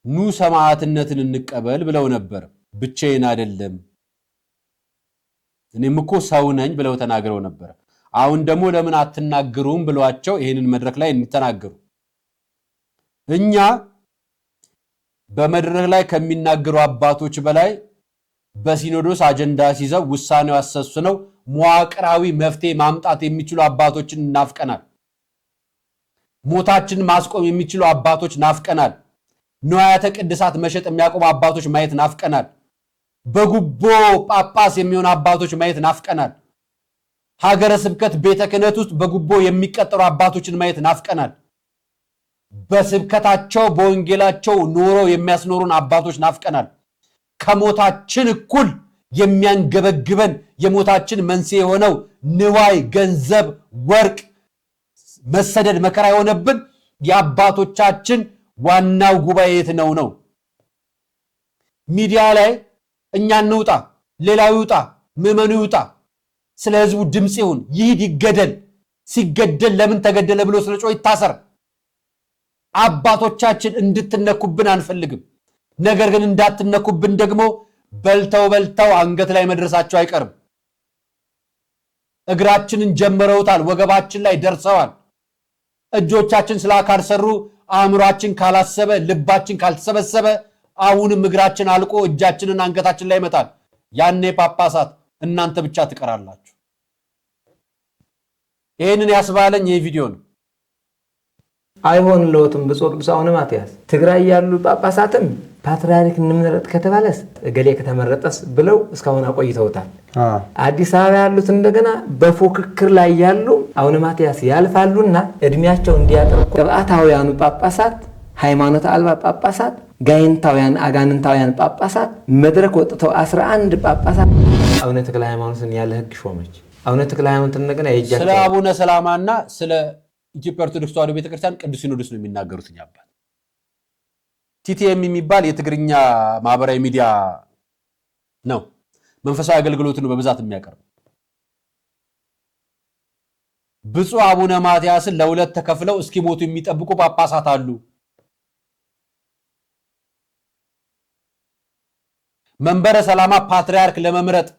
ኑ ሰማዕትነትን እንቀበል ብለው ነበር ብቻዬን አይደለም እኔም እኮ ሰው ነኝ ብለው ተናግረው ነበር አሁን ደግሞ ለምን አትናገሩም ብለዋቸው ይሄንን መድረክ ላይ እንተናገሩ እኛ በመድረክ ላይ ከሚናገሩ አባቶች በላይ በሲኖዶስ አጀንዳ ሲይዘው ውሳኔው አሰስነው መዋቅራዊ መፍትሄ ማምጣት የሚችሉ አባቶችን ናፍቀናል ሞታችን ማስቆም የሚችሉ አባቶች ናፍቀናል ንዋያተ ቅድሳት መሸጥ የሚያቆሙ አባቶች ማየት ናፍቀናል በጉቦ ጳጳስ የሚሆኑ አባቶች ማየት ናፍቀናል ሀገረ ስብከት ቤተ ክህነት ውስጥ በጉቦ የሚቀጠሩ አባቶችን ማየት ናፍቀናል። በስብከታቸው በወንጌላቸው ኖሮ የሚያስኖሩን አባቶች ናፍቀናል። ከሞታችን እኩል የሚያንገበግበን የሞታችን መንስኤ የሆነው ንዋይ፣ ገንዘብ፣ ወርቅ፣ መሰደድ፣ መከራ የሆነብን የአባቶቻችን ዋናው ጉባኤ የት ነው? ሚዲያ ላይ እኛ እንውጣ፣ ሌላው ይውጣ፣ ምዕመኑ ይውጣ፣ ስለ ህዝቡ ድምፅ ይሁን፣ ይሂድ፣ ይገደል፣ ሲገደል ለምን ተገደለ ብሎ ስለ ጮህ ይታሰር። አባቶቻችን እንድትነኩብን አንፈልግም። ነገር ግን እንዳትነኩብን ደግሞ በልተው አንገት ላይ መድረሳቸው አይቀርም። እግራችንን ጀምረውታል፣ ወገባችን ላይ ደርሰዋል። እጆቻችን ስላልሰሩ፣ አእምሯችን ካላሰበ፣ ልባችን ካልተሰበሰበ አሁንም እግራችን አልቆ እጃችንን አንገታችን ላይ ይመጣል። ያኔ ጳጳሳት እናንተ ብቻ ትቀራላችሁ። ይህንን ያስባለኝ ይህ ቪዲዮ ነው። አይሆንልዎትም ብፁዕ ቅዱስ አቡነ ማትያስ። ትግራይ ያሉ ጳጳሳትም ፓትርያርክ እንምረጥ ከተባለስ እገሌ ከተመረጠስ ብለው እስካሁን አቆይተውታል። አዲስ አበባ ያሉት እንደገና በፉክክር ላይ ያሉ አቡነ ማትያስ ያልፋሉና እድሜያቸው እንዲያጠር ቅብአታውያኑ ጳጳሳት፣ ሃይማኖት አልባ ጳጳሳት፣ ጋይንታውያን አጋንንታውያን ጳጳሳት መድረክ ወጥተው 11 ጳጳሳት አቡነ ተክለ ሃይማኖትን ያለ ህግ ሾመች። አቡነ ተክለ ሃይማኖት እንደገና የእጃቸው ስለ አቡነ ሰላማና ስለ ኢትዮጵያ ኦርቶዶክስ ተዋሕዶ ቤተክርስቲያን ቅዱስ ሲኖዶስ ነው የሚናገሩት። አባት ቲቲኤም የሚባል የትግርኛ ማህበራዊ ሚዲያ ነው። መንፈሳዊ አገልግሎትን በብዛት የሚያቀርብ ብፁዕ አቡነ ማትያስን ለሁለት ተከፍለው እስኪሞቱ የሚጠብቁ ጳጳሳት አሉ። መንበረ ሰላማ ፓትርያርክ ለመምረጥ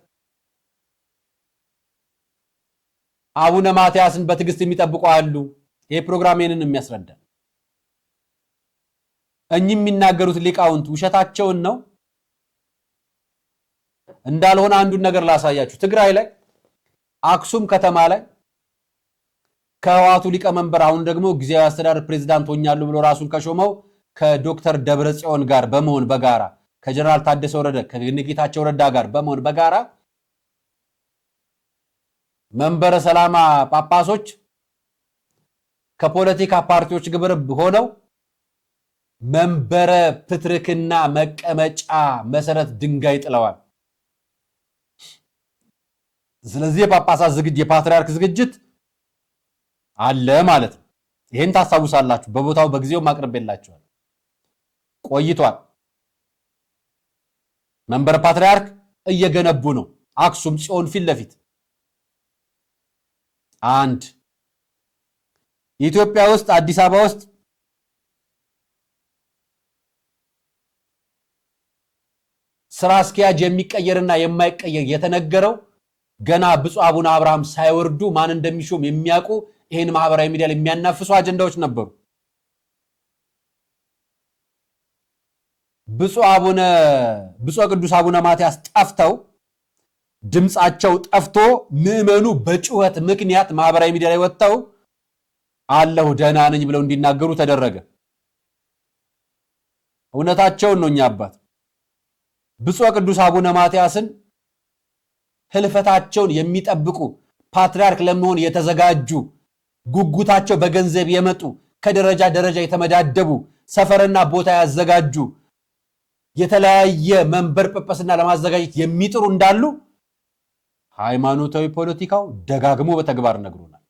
አቡነ ማትያስን በትዕግስት የሚጠብቁ አሉ። ይሄ ፕሮግራም ይሄንን የሚያስረዳ እኚህ የሚናገሩት ሊቃውንት ውሸታቸውን ነው እንዳልሆነ አንዱን ነገር ላሳያችሁ። ትግራይ ላይ አክሱም ከተማ ላይ ከህወሓቱ ሊቀመንበር አሁን ደግሞ ጊዜያዊ አስተዳደር ፕሬዝዳንት ሆኛለሁ ብሎ ራሱን ከሾመው ከዶክተር ደብረጽዮን ጋር በመሆን በጋራ ከጀነራል ታደሰ ወረደ ከጌታቸው ረዳ ጋር በመሆን በጋራ መንበረ ሰላማ ጳጳሶች ከፖለቲካ ፓርቲዎች ግብር ሆነው መንበረ ፕትርክና መቀመጫ መሰረት ድንጋይ ጥለዋል። ስለዚህ የጳጳሳት ዝግጅት የፓትርያርክ ዝግጅት አለ ማለት ነው። ይሄን ታስታውሳላችሁ። በቦታው በጊዜው ማቅረብላችኋል። ቆይቷል። መንበረ ፓትርያርክ እየገነቡ ነው። አክሱም ጽዮን ፊት ለፊት አንድ ኢትዮጵያ ውስጥ አዲስ አበባ ውስጥ ስራ አስኪያጅ የሚቀየርና የማይቀየር የተነገረው ገና ብፁዕ አቡነ አብርሃም ሳይወርዱ ማን እንደሚሾም የሚያውቁ ይሄን ማህበራዊ ሚዲያ ላይ የሚያናፍሱ አጀንዳዎች ነበሩ። ብፁዕ ቅዱስ አቡነ ማትያስ ጠፍተው ድምጻቸው ጠፍቶ ምዕመኑ በጩኸት ምክንያት ማህበራዊ ሚዲያ ላይ ወጥተው አለሁ ደህና ነኝ ብለው እንዲናገሩ ተደረገ። እውነታቸውን ነው። እኛ አባት ብፁዕ ቅዱስ አቡነ ማትያስን ህልፈታቸውን የሚጠብቁ ፓትርያርክ ለመሆን የተዘጋጁ ጉጉታቸው በገንዘብ የመጡ ከደረጃ ደረጃ የተመዳደቡ ሰፈርና ቦታ ያዘጋጁ የተለያየ መንበር ጵጵስና ለማዘጋጀት የሚጥሩ እንዳሉ ሃይማኖታዊ ፖለቲካው ደጋግሞ በተግባር ነግሮናል።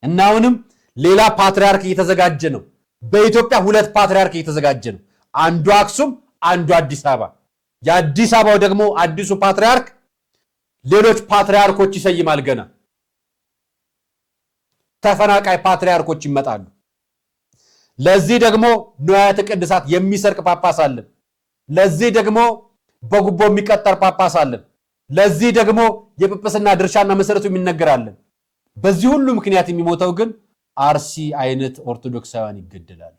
እና አሁንም ሌላ ፓትርያርክ እየተዘጋጀ ነው። በኢትዮጵያ ሁለት ፓትርያርክ እየተዘጋጀ ነው። አንዱ አክሱም፣ አንዱ አዲስ አበባ። የአዲስ አበባው ደግሞ አዲሱ ፓትርያርክ ሌሎች ፓትርያርኮች ይሰይማል። ገና ተፈናቃይ ፓትርያርኮች ይመጣሉ። ለዚህ ደግሞ ንዋያተ ቅድሳት የሚሰርቅ ጳጳስ አለ። ለዚህ ደግሞ በጉቦ የሚቀጠር ጳጳስ አለ። ለዚህ ደግሞ የጵጵስና ድርሻና መሰረቱ የሚነገራለን። በዚህ ሁሉ ምክንያት የሚሞተው ግን አርሲ አይነት ኦርቶዶክሳውያን ይገደላሉ፣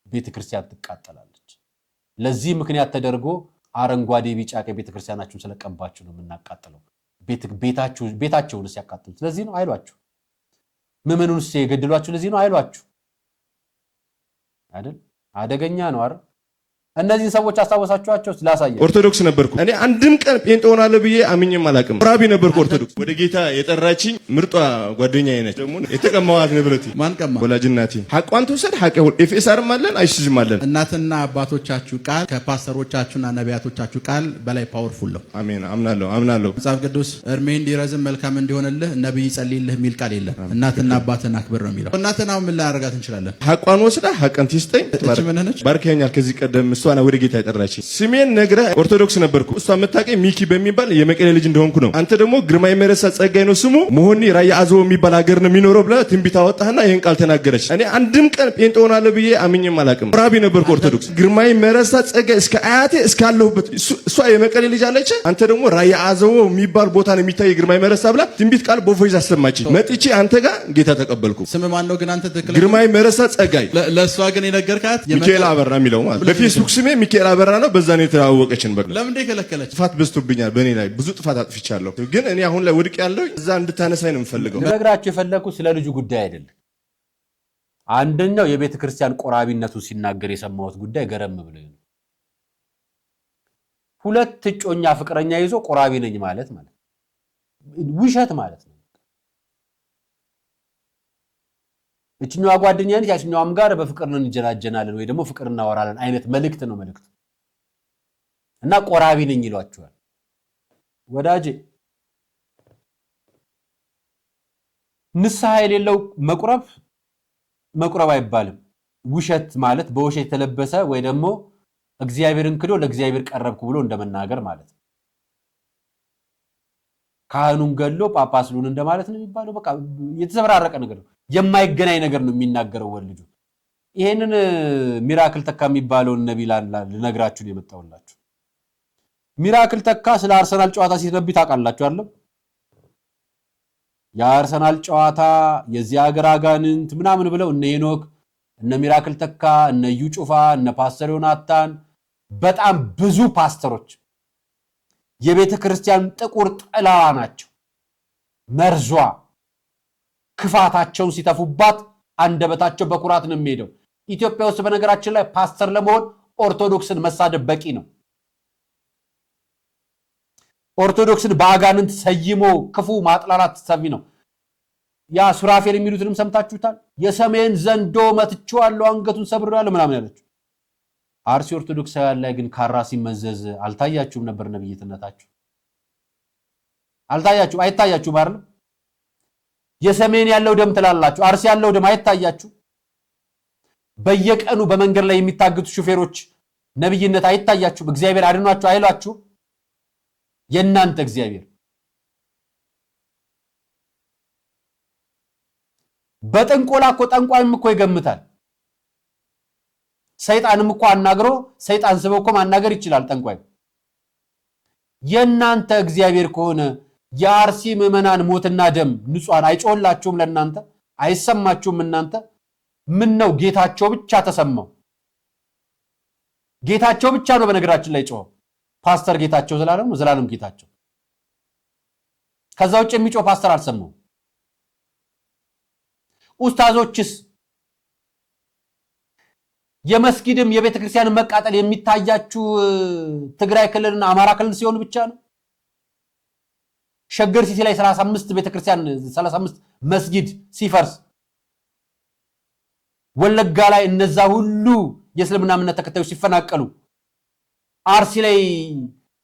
ቤተክርስቲያን ትቃጠላለች። ለዚህ ምክንያት ተደርጎ አረንጓዴ ቢጫ ቀይ ቤተክርስቲያናችሁን ስለቀባችሁ ነው የምናቃጥለው። ቤታቸውን ሲያቃጥሉ ስለዚህ ነው አይሏችሁ። ምዕመኑን የገደሏችሁ ለዚህ ነው አይሏችሁ አይደል? አደገኛ ነው አይደል? እነዚህ ሰዎች አስተዋወሳችኋቸው ስላሳየ ኦርቶዶክስ ነበርኩ እኔ አንድም ቀን ጴንጤ ሆናለሁ ብዬ አምኜም አላውቅም። ራቢ ነበርኩ ኦርቶዶክስ። ወደ ጌታ የጠራችኝ ምርጧ ጓደኛዬ ነች። ደግሞ የተቀማዋት ንብረቴ ማን ቀማ? ወላጅ እናቴ። ሐቋን ትውሰድ ሐቅ ሁሉ ኤፌሳርም አለን አይሲዝም አለን። እናትና አባቶቻችሁ ቃል ከፓስተሮቻችሁና ነቢያቶቻችሁ ቃል በላይ ፓወርፉል ነው። አሜን። አምናለሁ። መጽሐፍ ቅዱስ እድሜ እንዲረዝም መልካም እንዲሆንልህ ነብይ ይጸልይልህ የሚል ቃል የለም። እናትና አባትን አክብር ነው የሚለው። እናትና ምን ላደርጋት እንችላለን? ሐቋን ወስዳ ሐቅን ትስጠኝ ባርከኛል። ከዚህ ቀደም እሷ ወደ ጌታ የጠራችኝ ስሜን ነግረህ ኦርቶዶክስ ነበርኩ። እሷ የምታውቀኝ ሚኪ በሚባል የመቀሌ ልጅ እንደሆንኩ ነው። አንተ ደግሞ ግርማይ መረሳ ጸጋይ ነው ስሙ መሆኒ ራያ አዘው የሚባል ሀገር ነው የሚኖረው ብለህ ትንቢት አወጣህና ይሄን ቃል ተናገረች። እኔ አንድም ቀን ጴንጤ ሆናለሁ ብዬ አምኜም አላውቅም። ራቢ ነበርኩ ኦርቶዶክስ። ግርማይ መረሳ ጸጋይ እስከ አያቴ እስካለሁበት እሷ የመቀሌ ልጅ አለች። አንተ ደግሞ ራያ አዘው የሚባል ቦታ ነው የሚታይ ግርማይ መረሳ ብላ ትንቢት ቃል በቮይስ አሰማች። መጥቼ አንተ ጋር ጌታ ተቀበልኩ። ስም ማን ነው ግን አንተ ትክክል? ግርማይ መረሳ ጸጋይ። ለሷ ግን የነገርካት ሚካኤል አበራ የሚለው ማለት በፌስቡክ ስሜ ሚካኤል አበራ ነው። በዛ ነው የተዋወቀችን። በቃ ለምን እንደከለከለች? ጥፋት በዝቶብኛል። በእኔ ላይ ብዙ ጥፋት አጥፍቻለሁ። ግን እኔ አሁን ላይ ወድቅ ያለው እዛ እንድታነሳኝ ነው የምፈልገው። ነግራችሁ የፈለኩት ስለ ልጁ ጉዳይ አይደለም። አንደኛው የቤተ ክርስቲያን ቆራቢነቱ ሲናገር የሰማሁት ጉዳይ ገረም ብሎኝ ነው። ሁለት እጮኛ ፍቅረኛ ይዞ ቆራቢ ነኝ ማለት ውሸት ማለት ነው። እችኛዋ ጓደኛ ነች፣ ያችኛዋም ጋር በፍቅር ነው እንጀናጀናለን ወይ ደግሞ ፍቅር እናወራለን አይነት መልእክት ነው መልእክቱ። እና ቆራቢ ነኝ ይሏቸዋል። ወዳጄ ንስሐ የሌለው መቁረብ አይባልም። ውሸት ማለት በውሸት የተለበሰ ወይ ደግሞ እግዚአብሔርን ክዶ ለእግዚአብሔር ቀረብኩ ብሎ እንደመናገር ማለት ነው። ካህኑን ገሎ ጳጳስሉን እንደማለት ነው የሚባለው። በቃ የተዘበራረቀ ነገር ነው፣ የማይገናኝ ነገር ነው የሚናገረው ወልጁ። ይሄንን ሚራክል ተካ የሚባለውን ነቢይ ልነግራችሁ ነው የመጣሁላችሁ። ሚራክል ተካ ስለ አርሰናል ጨዋታ ሲነብይ ታውቃላችሁ አይደል? የአርሰናል ጨዋታ የዚህ ሀገር አጋንንት ምናምን ብለው እነ ሄኖክ እነ ሚራክል ተካ እነ እዩ ጩፋ እነ ፓስተር ዮናታን በጣም ብዙ ፓስተሮች የቤተ ክርስቲያን ጥቁር ጥላዋ ናቸው። መርዟ ክፋታቸውን ሲተፉባት አንደበታቸው በኩራት ነው የሚሄደው። ኢትዮጵያ ውስጥ በነገራችን ላይ ፓስተር ለመሆን ኦርቶዶክስን መሳደብ በቂ ነው። ኦርቶዶክስን በአጋንንት ሰይሞ ክፉ ማጥላላት ሰፊ ነው። ያ ሱራፌል የሚሉትንም ሰምታችሁታል። የሰሜን ዘንዶ መትቼዋለሁ አንገቱን ሰብሬዋለሁ ምናምን ያለችው። አርሲ ኦርቶዶክሳውያን ላይ ግን ካራ ሲመዘዝ አልታያችሁም ነበር? ነብይትነታችሁ አልታያችሁም? አይታያችሁም አይደል? የሰሜን ያለው ደም ትላላችሁ፣ አርሲ ያለው ደም አይታያችሁ? በየቀኑ በመንገድ ላይ የሚታገቱ ሹፌሮች ነብይነት አይታያችሁም? እግዚአብሔር አድኗችሁ አይሏችሁ? የእናንተ እግዚአብሔር በጥንቆላ እኮ ጠንቋይም እኮ ይገምታል። ሰይጣንም እኮ አናግሮ ሰይጣን ስበው እኮ ማናገር ይችላል ጠንቋይ። የእናንተ እግዚአብሔር ከሆነ የአርሲ ምዕመናን ሞትና ደም ንጹሃን አይጮህላችሁም? ለእናንተ አይሰማችሁም? እናንተ ምን ነው ጌታቸው ብቻ ተሰማው? ጌታቸው ብቻ ነው በነገራችን ላይ ጮኸው። ፓስተር ጌታቸው ዘላለም ጌታቸው። ከዛ ውጭ የሚጮህ ፓስተር አልሰማው። ኡስታዞችስ የመስጊድም የቤተ ክርስቲያን መቃጠል የሚታያችሁ ትግራይ ክልልና አማራ ክልል ሲሆን ብቻ ነው። ሸገር ሲቲ ላይ 35 ቤተ ክርስቲያን 35 መስጊድ ሲፈርስ፣ ወለጋ ላይ እነዛ ሁሉ የእስልምና እምነት ተከታዮች ሲፈናቀሉ፣ አርሲ ላይ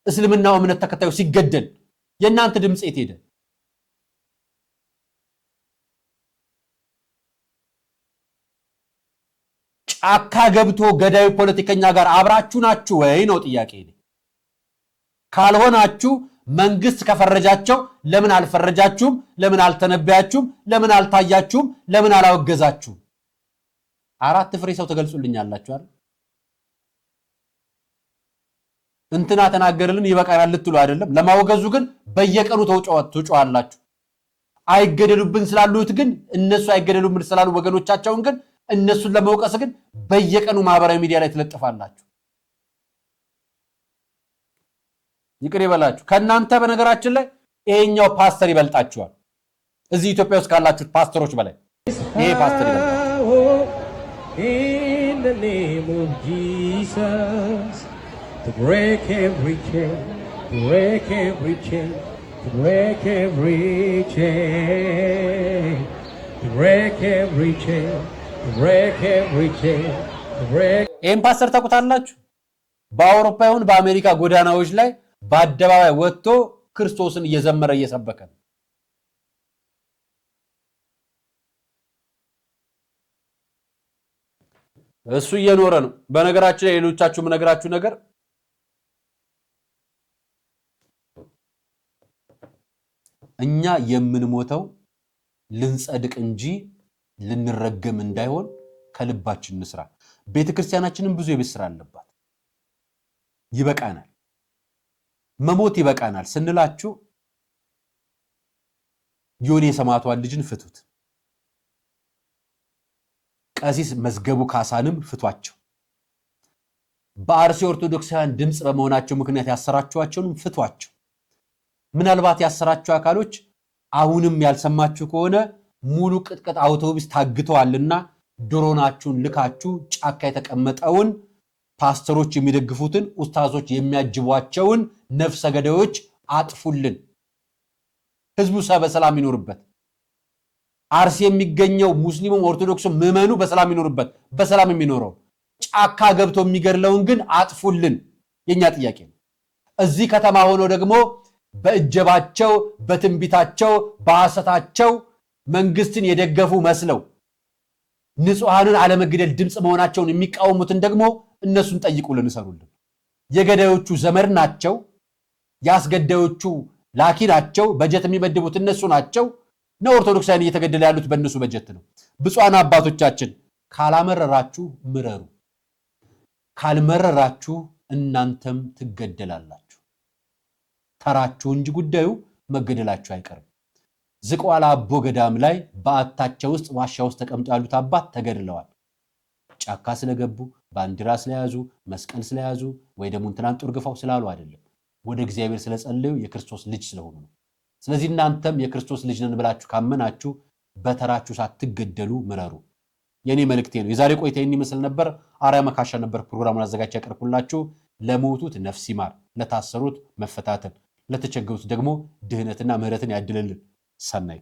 እስልምና እምነት ተከታዮች ሲገደል የእናንተ ድምጽ የት ሄደ? ጫካ ገብቶ ገዳዩ ፖለቲከኛ ጋር አብራችሁ ናችሁ ወይ ነው ጥያቄ። ካልሆናችሁ መንግስት ከፈረጃቸው ለምን አልፈረጃችሁም? ለምን አልተነበያችሁም? ለምን አልታያችሁም? ለምን አላወገዛችሁም? 4 ፍሬ ሰው ተገልጹልኛላችሁ አይደል? እንትና ተናገረልን ይበቃናል ልትሉ አይደለም። ለማወገዙ ግን በየቀኑ ተውጫዋላችሁ። አይገደሉብን ስላሉት ግን እነሱ አይገደሉብን ስላሉ ወገኖቻቸውን ግን እነሱን ለመውቀስ ግን በየቀኑ ማህበራዊ ሚዲያ ላይ ትለጥፋላችሁ። ይቅር ይበላችሁ። ከናንተ በነገራችን ላይ ይሄኛው ፓስተር ይበልጣችኋል። እዚህ ኢትዮጵያ ውስጥ ካላችሁት ፓስተሮች በላይ ይሄ ፓስተር ይበልጣችኋል። the name of Jesus to break every chain, to break every chain, to break every chain, to break every chain, to break every chain, to break. ይህን ፓስተር ታውቁታላችሁ? በአውሮፓ ይሁን በአሜሪካ ጎዳናዎች ላይ በአደባባይ ወጥቶ ክርስቶስን እየዘመረ እየሰበከ ነው። እሱ እየኖረ ነው። በነገራችን ላይ ሌሎቻችሁ የምነግራችሁ ነገር እኛ የምንሞተው ልንጸድቅ እንጂ ልንረገም እንዳይሆን ከልባችን እንስራ። ቤተክርስቲያናችንን ብዙ የቤት ስራ አለባት። ይበቃናል፣ መሞት ይበቃናል ስንላችሁ ዮኒ ሰማዕቷን ልጅን ፍቱት፣ ቀሲስ መዝገቡ ካሳንም ፍቷቸው፣ በአርሲ ኦርቶዶክሳውያን ድምጽ በመሆናቸው ምክንያት ያሰራችኋቸውንም ፍቷቸው። ምናልባት ያሰራችሁ አካሎች አሁንም ያልሰማችሁ ከሆነ ሙሉ ቅጥቅጥ አውቶቡስ ታግተዋልና ድሮናችሁን ልካችሁ ጫካ የተቀመጠውን ፓስተሮች የሚደግፉትን ኡስታዞች የሚያጅቧቸውን ነፍሰ ገዳዮች አጥፉልን። ህዝቡ በሰላም ይኖርበት። አርሲ የሚገኘው ሙስሊሙም ኦርቶዶክሱ ምዕመኑ በሰላም ይኖርበት። በሰላም የሚኖረው ጫካ ገብቶ የሚገድለውን ግን አጥፉልን የኛ ጥያቄ ነው። እዚህ ከተማ ሆኖ ደግሞ በእጀባቸው በትንቢታቸው በሐሰታቸው መንግስትን የደገፉ መስለው ንጹሃንን አለመግደል ድምጽ መሆናቸውን የሚቃወሙትን ደግሞ እነሱን ጠይቁልን፣ እሰሩልን። የገዳዮቹ ዘመድ ናቸው፣ ያስገዳዮቹ ላኪ ናቸው፣ በጀት የሚመድቡት እነሱ ናቸው። ነው ኦርቶዶክሳውያን እየተገደለ ያሉት በእነሱ በጀት ነው። ብፁዓን አባቶቻችን ካላመረራችሁ ምረሩ፣ ካልመረራችሁ እናንተም ትገደላላችሁ። ተራችሁ እንጂ ጉዳዩ መገደላችሁ አይቀርም። ዝቋላ አቦ ገዳም ላይ በአታቸው ውስጥ ዋሻ ውስጥ ተቀምጠው ያሉት አባት ተገድለዋል። ጫካ ስለገቡ ባንዲራ ስለያዙ መስቀል ስለያዙ ወይ ደግሞ እንትናን ጦር ግፋው ስላሉ አይደለም፣ ወደ እግዚአብሔር ስለጸለዩ የክርስቶስ ልጅ ስለሆኑ ነው። ስለዚህ እናንተም የክርስቶስ ልጅ ነን ብላችሁ ካመናችሁ በተራችሁ ሳትገደሉ ምረሩ። የኔ መልእክቴ ነው። የዛሬ ቆይታ ይህን ይመስል ነበር። አርያ መካሻ ነበር ፕሮግራሙን አዘጋጅ ያቀርብኩላችሁ። ለሞቱት ነፍስ ይማር፣ ለታሰሩት መፈታትን፣ ለተቸገሩት ደግሞ ድህነትና ምህረትን ያድልልን። ሰናይ